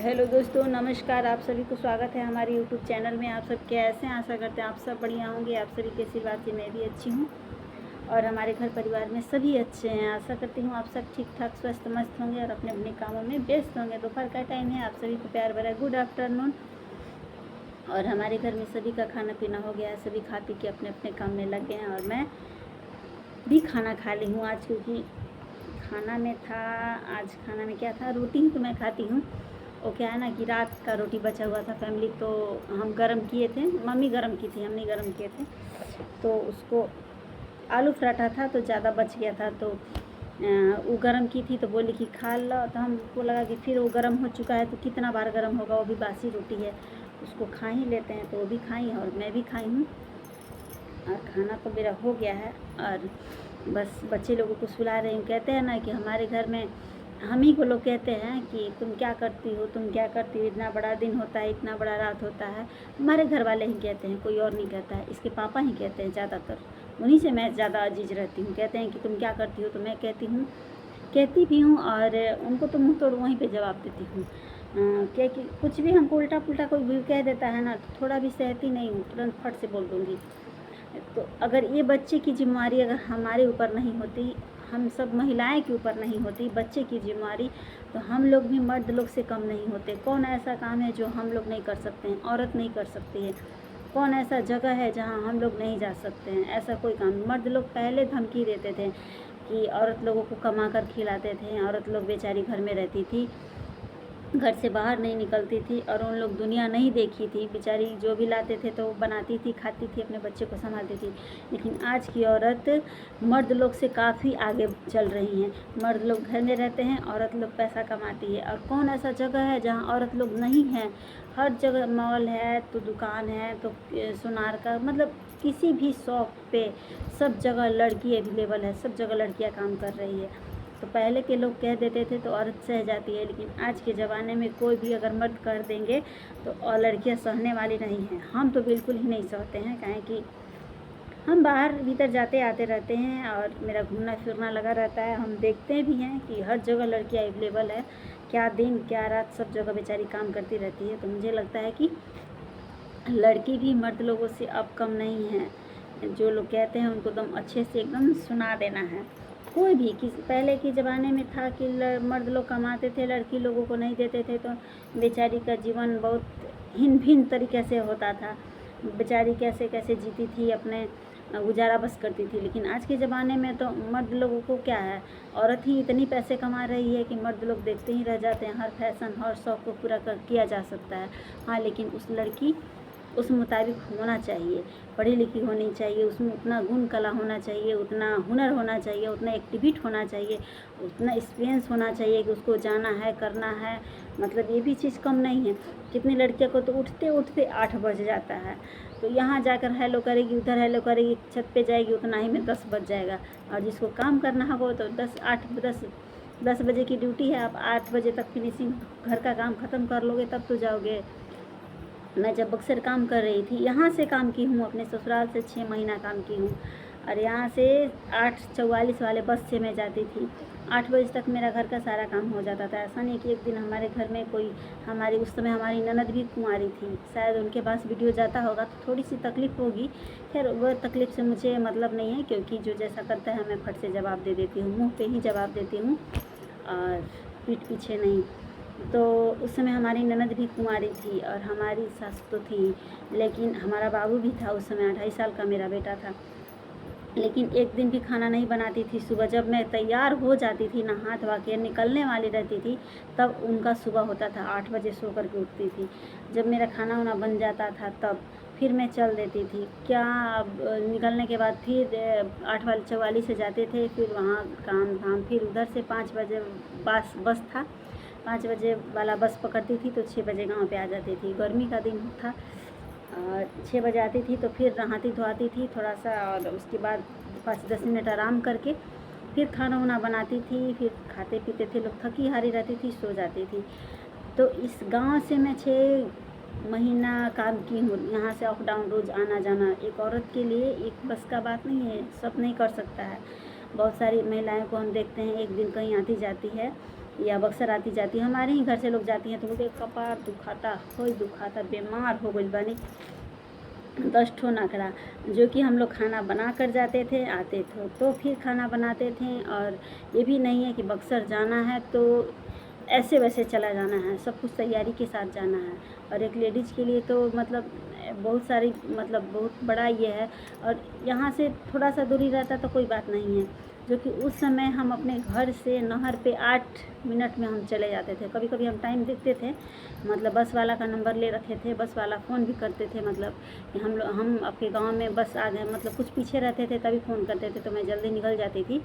Hello दोस्तों, नमस्कार। आप सभी को स्वागत है हमारे यूट्यूब चैनल में। आप सब कैसे हैं? आशा करते हैं आप सब बढ़िया होंगे। आप सभी के आशीर्वाद से मैं भी अच्छी हूँ और हमारे घर परिवार में सभी अच्छे हैं। आशा करती हूँ आप सब ठीक ठाक स्वस्थ मस्त होंगे और अपने अपने कामों में व्यस्त होंगे। दोपहर का टाइम है, आप सभी को प्यार भरा गुड आफ्टरनून। और हमारे घर में सभी का खाना पीना हो गया है, सभी खा पी के अपने अपने काम में लग गए हैं और मैं भी खाना खा ली हूँ आज, क्योंकि खाना में था, आज खाना में क्या था, रोटी ही तो मैं खाती हूँ। वो क्या है ना कि रात का रोटी बचा हुआ था फैमिली, तो हम गरम किए थे, मम्मी गरम की थी, हम नहीं गरम किए थे। तो उसको आलू पराठा था तो ज़्यादा बच गया था, तो वो गरम की थी तो बोली कि खा लो। तो हमको लगा कि फिर वो गरम हो चुका है तो कितना बार गरम होगा, वो भी बासी रोटी है, उसको खा ही लेते हैं। तो वो भी खाई और मैं भी खाई हूँ और खाना तो मेरा हो गया है। और बस बच्चे लोगों को सुला रही हूँ। कहते हैं ना कि हमारे घर में हम ही को लोग कहते हैं कि तुम क्या करती हो, तुम क्या करती हो, इतना बड़ा दिन होता है, इतना बड़ा रात होता है। हमारे घर वाले ही कहते हैं, कोई और नहीं कहता है। इसके पापा ही कहते हैं ज़्यादातर, उन्हीं से मैं ज़्यादा अजीज रहती हूँ। कहते हैं कि तुम क्या करती हो, तो मैं कहती हूँ, कहती भी हूँ और उनको तो मुँह तोड़ वहीं पे जवाब देती हूँ। क्या कि कुछ भी हमको उल्टा पुल्टा कोई भी कह देता है ना, तो थोड़ा भी सहती नहीं हूँ, तुरंत फट से बोल दूँगी। तो अगर ये बच्चे की जिम्मेवारी अगर हमारे ऊपर नहीं होती, हम सब महिलाएं के ऊपर नहीं होती बच्चे की जिम्मेवारी, तो हम लोग भी मर्द लोग से कम नहीं होते। कौन ऐसा काम है जो हम लोग नहीं कर सकते हैं, औरत नहीं कर सकती है? कौन ऐसा जगह है जहां हम लोग नहीं जा सकते हैं? ऐसा कोई काम मर्द लोग पहले धमकी देते थे कि औरत लोगों को कमा कर खिलाते थे, औरत लोग बेचारी घर में रहती थी, घर से बाहर नहीं निकलती थी और उन लोग दुनिया नहीं देखी थी। बेचारी जो भी लाते थे तो वो बनाती थी, खाती थी, अपने बच्चे को संभालती थी। लेकिन आज की औरत मर्द लोग से काफ़ी आगे चल रही हैं। मर्द लोग घर में रहते हैं, औरत लोग पैसा कमाती है। और कौन ऐसा जगह है जहाँ औरत लोग नहीं हैं? हर जगह मॉल है तो दुकान है तो सुनार का, मतलब किसी भी शॉप पे सब जगह लड़की अवेलेबल है, सब जगह लड़कियाँ काम कर रही है। तो पहले के लोग कह देते थे तो औरत सह जाती है, लेकिन आज के ज़माने में कोई भी अगर मर्द कर देंगे तो और लड़कियां सहने वाली नहीं हैं। हम तो बिल्कुल ही नहीं सहते हैं, काहे कि हम बाहर भीतर जाते आते रहते हैं और मेरा घूमना फिरना लगा रहता है। हम देखते भी हैं कि हर जगह लड़कियां अवेलेबल है, क्या दिन क्या रात सब जगह बेचारी काम करती रहती है। तो मुझे लगता है कि लड़की भी मर्द लोगों से अब कम नहीं है। जो लोग कहते हैं उनको एकदम अच्छे से एकदम सुना देना है। कोई भी पहले के ज़माने में था कि मर्द लोग कमाते थे, लड़की लोगों को नहीं देते थे, तो बेचारी का जीवन बहुत भिन्न भिन्न तरीके से होता था। बेचारी कैसे कैसे जीती थी, अपने गुजारा बस करती थी। लेकिन आज के ज़माने में तो मर्द लोगों को क्या है, औरत ही इतनी पैसे कमा रही है कि मर्द लोग देखते ही रह जाते हैं। हर फैशन हर शौक़ को पूरा किया जा सकता है। हाँ, लेकिन उस लड़की उस मुताबिक होना चाहिए, पढ़ी लिखी होनी चाहिए, उसमें उतना गुण कला होना चाहिए, उतना हुनर होना चाहिए, उतना एक्टिविट होना चाहिए, उतना एक्सपीरियंस होना चाहिए कि उसको जाना है, करना है। मतलब ये भी चीज़ कम नहीं है। कितनी लड़कियों को तो उठते उठते 8 बज जाता है, तो यहाँ जाकर हेलो करेगी, उधर हेलो करेगी, छत पे जाएगी, उतना ही में 10 बज जाएगा। और जिसको काम करना है वो तो 10 बजे की ड्यूटी है, आप 8 बजे तक फिनिशिंग घर का काम ख़त्म कर लोगे तब तो जाओगे। मैं जब बक्सर काम कर रही थी, यहाँ से काम की हूँ, अपने ससुराल से 6 महीना काम की हूँ और यहाँ से 8:44 वाले बस से मैं जाती थी। 8 बजे तक मेरा घर का सारा काम हो जाता था। ऐसा नहीं कि एक दिन हमारे घर में कोई, हमारी उस समय हमारी ननद भी कुंवारी थी, शायद उनके पास वीडियो जाता होगा तो थोड़ी सी तकलीफ़ होगी। खैर वह तकलीफ़ से मुझे मतलब नहीं है, क्योंकि जो जैसा करता है मैं फट से जवाब दे देती हूँ, मुँह पे ही जवाब देती हूँ और पीठ पीछे नहीं। तो उस समय हमारी ननद भी कुंवारी थी और हमारी सास तो थी, लेकिन हमारा बाबू भी था उस समय, 2.5 साल का मेरा बेटा था। लेकिन एक दिन भी खाना नहीं बनाती थी। सुबह जब मैं तैयार हो जाती थी, नहा धोवा के निकलने वाली रहती थी, तब उनका सुबह होता था। 8 बजे सो कर के उठती थी। जब मेरा खाना वाना बन जाता था तब फिर मैं चल देती थी। क्या अब निकलने के बाद फिर 8:44 से जाते थे, फिर वहाँ काम धाम, फिर उधर से 5 बजे बस था, 5 बजे वाला बस पकड़ती थी तो 6 बजे गाँव पे आ जाती थी। गर्मी का दिन था और 6 बजे आती थी तो फिर नहाती धोआती थी थोड़ा सा और उसके बाद 5-10 मिनट आराम करके फिर खाना वाना बनाती थी। फिर खाते पीते थे लोग, थकी हारी रहती थी, सो जाती थी। तो इस गांव से मैं 6 महीना काम की हूँ। यहाँ से अप डाउन रोज़ आना जाना एक औरत के लिए एक बस का बात नहीं है, सब नहीं कर सकता है। बहुत सारी महिलाओं को हम देखते हैं एक दिन कहीं आती जाती है, या बक्सर आती जाती, हमारे ही घर से लोग जाती हैं तो बोलते कपार दुखाता, कोई दुखाता, बीमार हो गई बनी 10 ठो नखरा। जो कि हम लोग खाना बना कर जाते थे, आते थे तो फिर खाना बनाते थे। और ये भी नहीं है कि बक्सर जाना है तो ऐसे वैसे चला जाना है, सब कुछ तैयारी के साथ जाना है। और एक लेडीज़ के लिए तो मतलब बहुत सारी मतलब बहुत बड़ा ये है। और यहाँ से थोड़ा सा दूरी रहता तो कोई बात नहीं है, जो कि उस समय हम अपने घर से नहर पे 8 मिनट में हम चले जाते थे। कभी कभी हम टाइम देखते थे, मतलब बस वाला का नंबर ले रखे थे, बस वाला फ़ोन भी करते थे, मतलब कि हम आपके गांव में बस आ गए, मतलब कुछ पीछे रहते थे तभी फ़ोन करते थे, तो मैं जल्दी निकल जाती थी।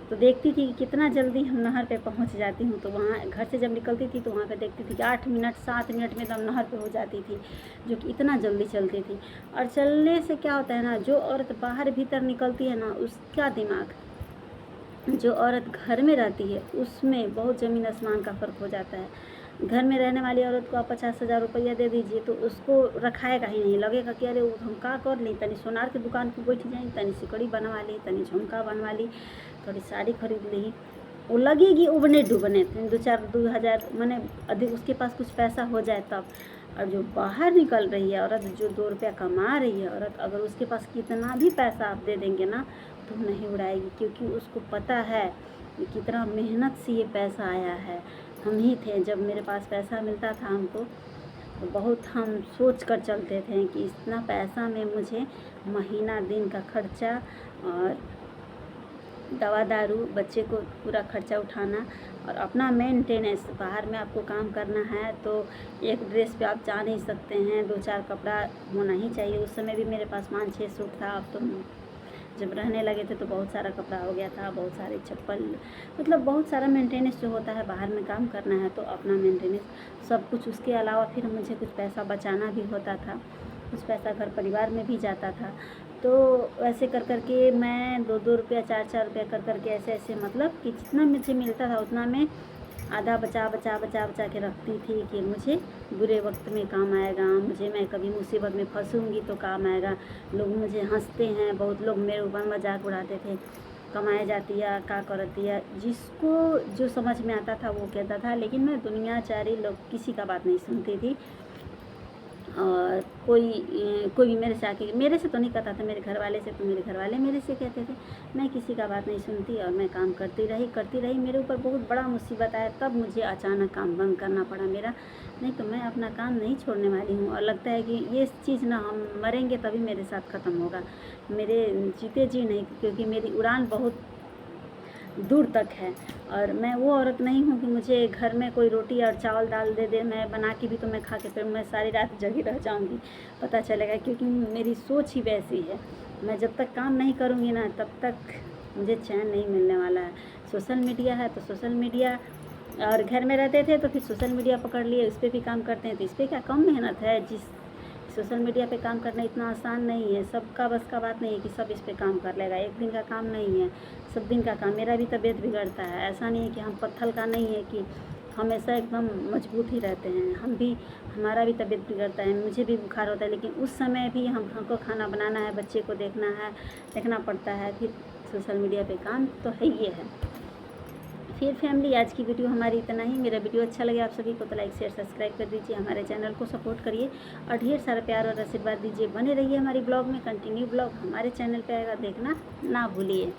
तो देखती थी कि कितना जल्दी हम नहर पे पहुंच जाती हूँ। तो वहाँ घर से जब निकलती थी तो वहाँ पे देखती थी कि 8 मिनट 7 मिनट में तो हम नहर पे हो जाती थी, जो कि इतना जल्दी चलती थी। और चलने से क्या होता है ना, जो औरत बाहर भीतर निकलती है ना, उसका दिमाग, जो औरत घर में रहती है उसमें बहुत ज़मीन आसमान का फ़र्क हो जाता है। घर में रहने वाली औरत को आप 50,000 रुपया दे दीजिए तो उसको रखाएगा ही नहीं, लगेगा कि अरे हम का कर ली, तनी सोनार के दुकान पर बैठ जाए, तनी सिकड़ी बनवा ली, तनी झुमका बनवा ली, थोड़ी साड़ी खरीद ली, वो लगेगी उबने डूबने 2,000 मैंने अधिक उसके पास कुछ पैसा हो जाए तब। और जो बाहर निकल रही है औरत, जो 2 रुपया कमा रही है औरत, अगर उसके पास कितना भी पैसा आप दे देंगे ना तो नहीं उड़ाएगी, क्योंकि उसको पता है कि कितना मेहनत से ये पैसा आया है। हम ही थे, जब मेरे पास पैसा मिलता था हमको तो बहुत हम सोच कर चलते थे कि इतना पैसा में मुझे महीना दिन का खर्चा और दवा दारू, बच्चे को पूरा खर्चा उठाना और अपना मेंटेनेंस। बाहर में आपको काम करना है तो एक ड्रेस पे आप जा नहीं सकते हैं, 2-4 कपड़ा होना ही चाहिए। उस समय भी मेरे पास 5-6 सूट था, अब तो जब रहने लगे थे तो बहुत सारा कपड़ा हो गया था, बहुत सारे चप्पल, मतलब बहुत सारा मेंटेनेंस जो होता है बाहर में काम करना है तो अपना मेंटेनेंस सब कुछ। उसके अलावा फिर मुझे कुछ पैसा बचाना भी होता था, कुछ पैसा घर परिवार में भी जाता था। तो ऐसे कर कर के मैं 2-2 रुपया 4-4 रुपया कर कर के ऐसे मतलब कि जितना मुझे मिलता था उतना मैं आधा बचा के रखती थी कि मुझे बुरे वक्त में काम आएगा, मुझे मैं कभी मुसीबत में फंसूंगी तो काम आएगा। लोग मुझे हंसते हैं, बहुत लोग मेरे ऊपर मजाक उड़ाते थे, कमाए जाती है का करती है, जिसको जो समझ में आता था वो कहता था। लेकिन मैं दुनियाचारी लोग किसी का बात नहीं सुनती थी। और कोई भी मेरे से तो नहीं कहता था, मेरे घर वाले से, तो मेरे घर वाले मेरे से कहते थे। मैं किसी का बात नहीं सुनती और मैं काम करती रही। मेरे ऊपर बहुत बड़ा मुसीबत आया तब मुझे अचानक काम बंद करना पड़ा मेरा, नहीं तो मैं अपना काम नहीं छोड़ने वाली हूँ। और लगता है कि ये चीज़ ना हम मरेंगे तभी मेरे साथ ख़त्म होगा, मेरे जीते जी नहीं, क्योंकि मेरी उड़ान बहुत दूर तक है। और मैं वो औरत नहीं हूँ कि मुझे घर में कोई रोटी और चावल दाल दे दे, मैं बना के भी तो मैं खा के फिर मैं सारी रात जगी रह जाऊँगी, पता चलेगा, क्योंकि मेरी सोच ही वैसी है। मैं जब तक काम नहीं करूँगी ना तब तक मुझे चैन नहीं मिलने वाला है। सोशल मीडिया है तो सोशल मीडिया, और घर में रहते थे तो फिर सोशल मीडिया पकड़ लिए, उस पर भी काम करते हैं तो इस पर क्या कम मेहनत है। जिस सोशल मीडिया पे काम करना इतना आसान नहीं है, सबका बस का बात नहीं है कि सब इस पे काम कर लेगा, एक दिन का काम नहीं है, सब दिन का काम। मेरा भी तबीयत बिगड़ता है, ऐसा नहीं है कि हम पत्थर का नहीं है कि हमेशा एकदम मजबूत ही रहते हैं, हमारा भी तबीयत बिगड़ता है, मुझे भी बुखार होता है। लेकिन उस समय भी हमको खाना बनाना है, बच्चे को देखना पड़ता है, फिर सोशल मीडिया पे काम तो है ही है। फिर फैमिली, आज की वीडियो हमारी इतना ही। मेरा वीडियो अच्छा लगे आप सभी को तो लाइक शेयर सब्सक्राइब कर दीजिए, हमारे चैनल को सपोर्ट करिए और ढेर सारा प्यार और आशीर्वाद दीजिए। बने रहिए हमारी ब्लॉग में, कंटिन्यू ब्लॉग हमारे चैनल पे आएगा, देखना ना भूलिए।